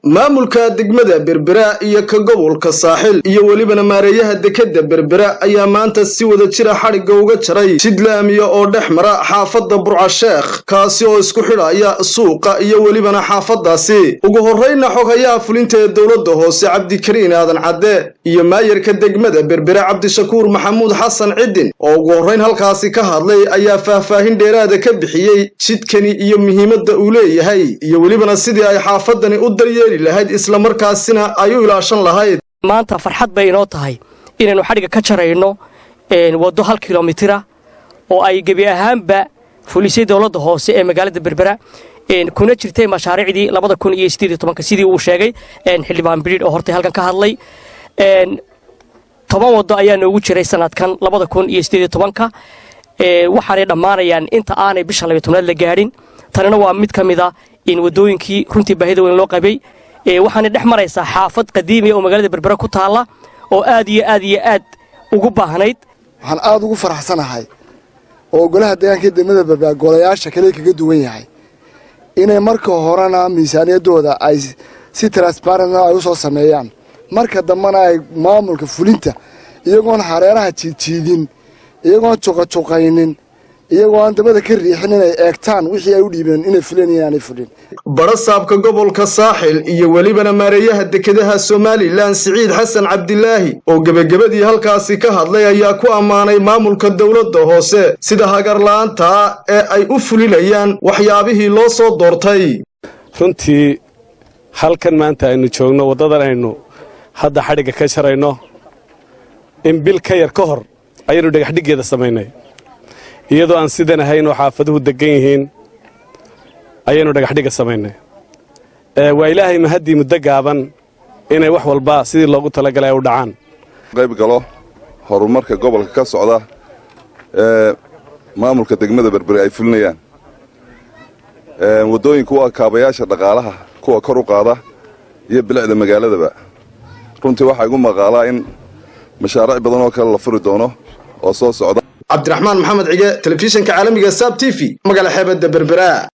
maamulka degmada Berbera iyo ka gobolka Saaxil iyo walibana maareeyaha dekada Berbera ayaa maanta si wada jira xariga uga jaray sidlaamiyo oo dhexmara xaafada Burca Sheekh kaasi oo isku xidhaya suuqa iyo walibana xaafadaasi ugu horeyna xogayaha fulinta ee dawladda hoose Cabdikariin Aadan Cadde iyo maayarka degmada Berbera Cabdishakuur Maxamuud Xasan Cidin oo ugu horeyn halkaasi ka hadlay ayaa faahfaahin dheeraad ah ka bixiyay jidkani iyo muhiimadda uu leeyahay iyo walibana sidii ay xaafadani u daryeeli lahayd isla markaasina ay u ilaashan lahayd maanta farxad bay inoo tahay inaynu xariga ka jarayno wado 1 kiiloomitir oo ay gabi ahaanba fulisay dawladda hoose ee magaalada Berbera kuna jirtay mashaariicdii 2018 sidii uu sheegay xildhibaan Biriid oo hortay halkan ka hadlay 10 wado ayaa noogu jiray sanadkan 2018 waxaanay dhamaanayaan inta aanay bisha 12 la gaarin tanina waa mid kamid ah in wadooyinkii runtii baahida weyn loo qabay waxaana dhex maraysa xaafad qadiimi oo magaalada Berbera ku taala oo aad iyo aad ugu baahnayd waxaan aad ugu faraxsanahay oo golaha deegaanka degmada Berbera golayaasha kale kaga duwan yahay inay marka horena miisaaniyadooda ay si transparent ah u soo sameeyaan marka dambana ay maamulka fulinta iyagoon hareeraha jiidin iyagoon juqaynin iyagoon dabada ka riixin inay eegtaan wixii ay u dhiibeen inay fulinayaan ay fulin barasaabka gobolka Saaxil iyo walibana maareeyaha dekadaha Soomaaliland Siciid Xasan Cabdilaahi oo gabagabadii halkaasi ka hadlay ayaa ku amaanay maamulka dawladda hoose sida hagar la'aanta ee ay u fulinayaan waxyaabihii loo soo doortay runtii halkan maanta aynu joogno wadadan aynu hadda xariga ka jarayno in bil ka yar ka hor aynu dhagax dhigeeda sameynay iyadoo aan sidan ahayn oo xaafaduhu degan yihiin ayaynu dhagax dhiga sameynay waa ilaahay mahadii muddo gaaban inay wax walba sidii loogu talagalay u dhacaan qayb galo horumarka gobolka ka socda maamulka degmada Berbera ay fulinayaan wadooyinku waa kaabayaasha dhaqaalaha kuwa kor u qaada iyo bilicda magaaladaba runtii waxa igu maqaalaa in mashaariic badan oo kale la furi doono oo soo socda Cabdiraxmaan Maxamed Cige telefishinka caalamiga SAB TV magaala xeebada Berbera.